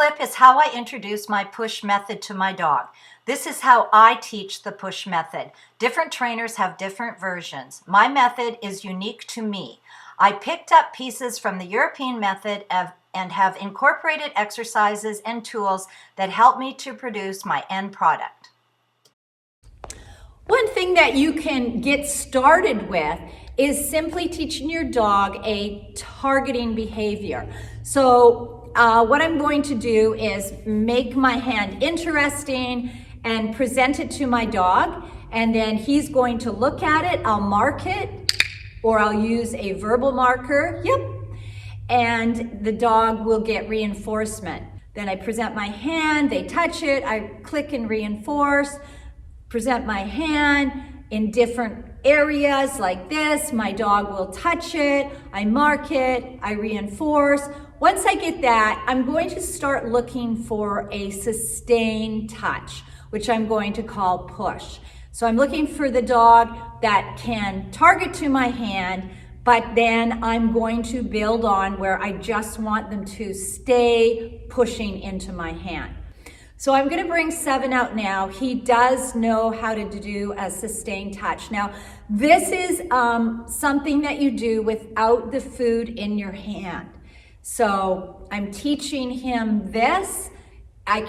clip is how I introduce my push method to my dog. This is how I teach the push method. Different trainers have different versions. My method is unique to me. I picked up pieces from the European method and have incorporated exercises and tools that help me to produce my end product. One thing that you can get started with is simply teaching your dog a targeting behavior. So what I'm going to do is make my hand interesting and present it to my dog, and then he's going to look at it. I'll mark it, or I'll use a verbal marker, yep, and the dog will get reinforcement. Then I present my hand, they touch it, I click and reinforce, present my hand in different areas like this. My dog will touch it, I mark it, I reinforce. Once I get that, I'm going to start looking for a sustained touch, which I'm going to call push. So I'm looking for the dog that can target to my hand, but then I'm going to build on where I just want them to stay pushing into my hand. So I'm gonna bring 7 out now. He does know how to do a sustained touch. Now, this is something that you do without the food in your hand. So I'm teaching him this.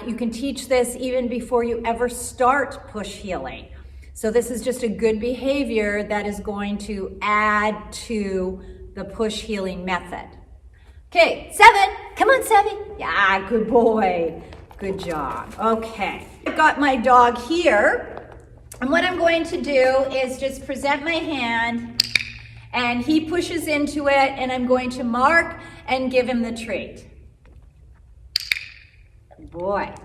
You can teach this even before you ever start push healing. So this is just a good behavior that is going to add to the push healing method. Okay, 7, come on 7. Yeah, good boy. Good job. Okay, I've got my dog here, and what I'm going to do is just present my hand, and he pushes into it, and I'm going to mark and give him the treat. Good boy.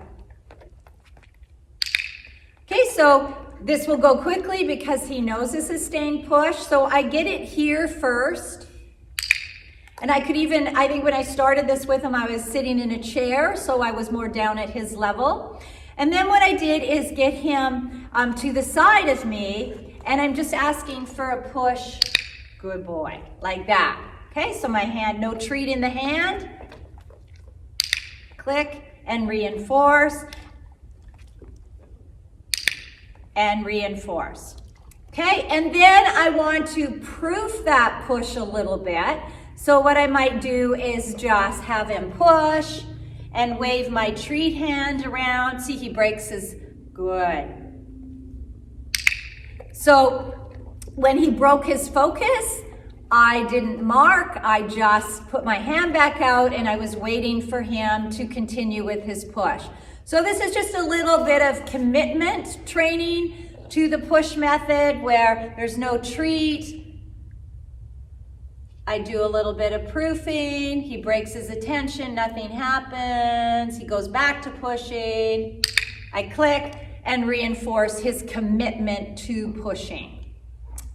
Okay, so this will go quickly because he knows a sustained push, so I get it here first. And I think when I started this with him, I was sitting in a chair, so I was more down at his level. And then what I did is get him to the side of me, and I'm just asking for a push. Good boy, like that. Okay, so my hand, no treat in the hand. Click and reinforce. And reinforce. Okay, and then I want to proof that push a little bit. So what I might do is just have him push and wave my treat hand around. See, he breaks his, good. So when he broke his focus, I didn't mark, I just put my hand back out and I was waiting for him to continue with his push. So this is just a little bit of commitment training to the push method where there's no treat. I do a little bit of proofing, he breaks his attention, nothing happens, he goes back to pushing, I click and reinforce his commitment to pushing.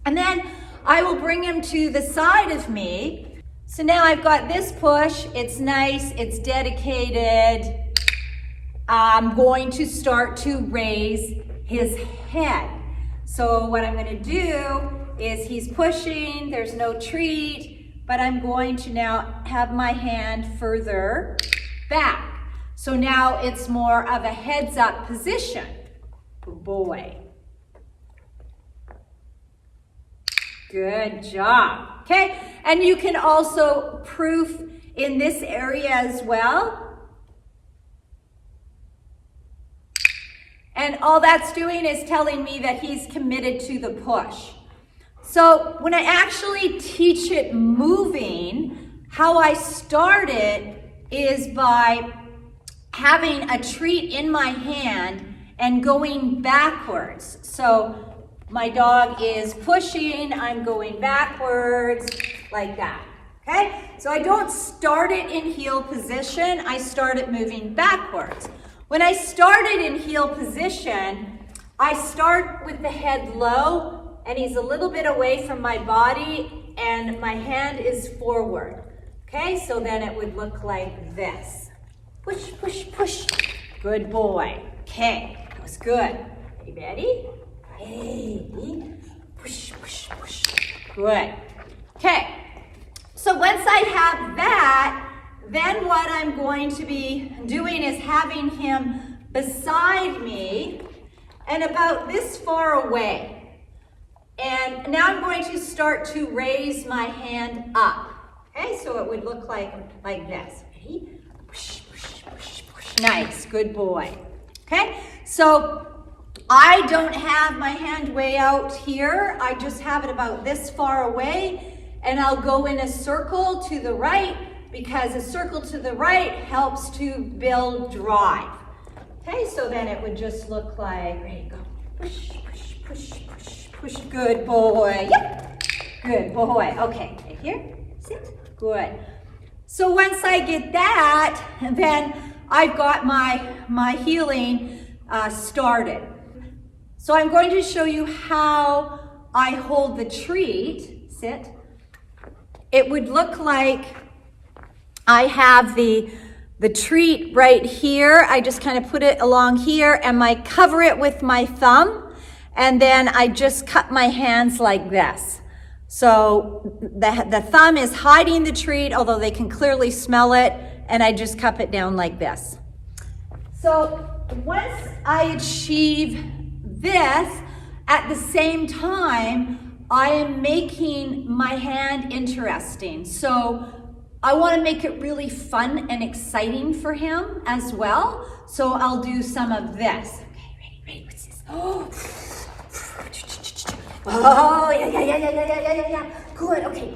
And then I will bring him to the side of me. So now I've got this push, it's nice, it's dedicated. I'm going to start to raise his head. So what I'm going to do is he's pushing, there's no treat, but I'm going to now have my hand further back. So now it's more of a heads up position. Good boy. Good job. Okay, and you can also proof in this area as well. And all that's doing is telling me that he's committed to the push. So when I actually teach it moving, how I start it is by having a treat in my hand and going backwards. So my dog is pushing, I'm going backwards like that. Okay? So I don't start it in heel position, I start it moving backwards. When I started in heel position, I start with the head low and he's a little bit away from my body and my hand is forward. Okay, so then it would look like this. Push, push, push. Good boy. Okay, that was good. Are you ready? Hey, push, push, push. Good. Okay, so once I have that, then what I'm going to be doing is having him beside me and about this far away. And now I'm going to start to raise my hand up. Okay, so it would look like this. Ready? Push, push, push, push. Nice, good boy. Okay, so I don't have my hand way out here. I just have it about this far away, and I'll go in a circle to the right because a circle to the right helps to build drive. Okay, so then it would just look like, ready, go. Push, push, push, push, push. Good boy. Yep. Good boy. Okay, right here. Sit. Good. So once I get that, then I've got my healing started. So I'm going to show you how I hold the treat. Sit. It would look like I have the treat right here. I just kind of put it along here and I cover it with my thumb, and then I just cut my hands like this. So the thumb is hiding the treat, although they can clearly smell it, and I just cup it down like this. So once I achieve this, at the same time, I am making my hand interesting. So I want to make it really fun and exciting for him as well. So I'll do some of this. Okay, ready, what's this? Oh, yeah. Good, okay,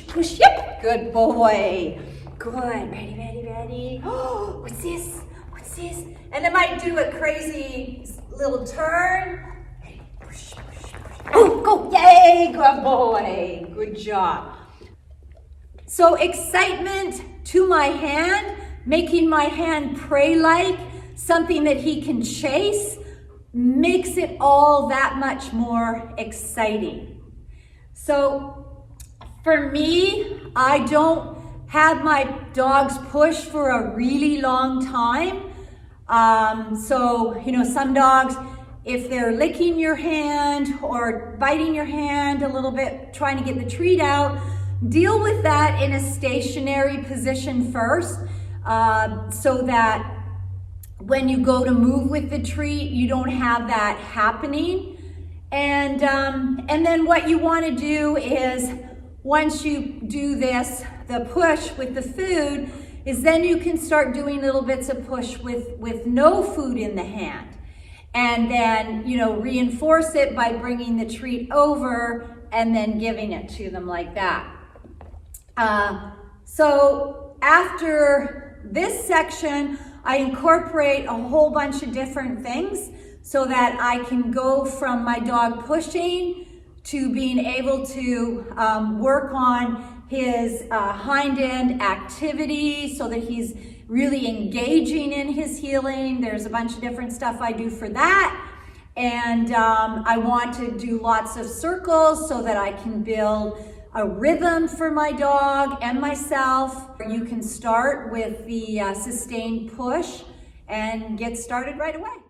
push. Yep, good boy. Good, ready. Oh, what's this? And I might do a crazy little turn. Push. Oh, go, yay, good boy. Good job. So excitement to my hand, making my hand prey-like, something that he can chase, makes it all that much more exciting. So for me, I don't have my dogs push for a really long time. So, some dogs, if they're licking your hand or biting your hand a little bit, trying to get the treat out, deal with that in a stationary position first, so that when you go to move with the treat, you don't have that happening. And then what you want to do is, once you do this, the push with the food, is then you can start doing little bits of push with no food in the hand. And then, reinforce it by bringing the treat over and then giving it to them like that. So after this section, I incorporate a whole bunch of different things so that I can go from my dog pushing to being able to work on his hind end activity so that he's really engaging in his healing. There's a bunch of different stuff I do for that. And I want to do lots of circles so that I can build a rhythm for my dog and myself. You can start with the sustained push and get started right away.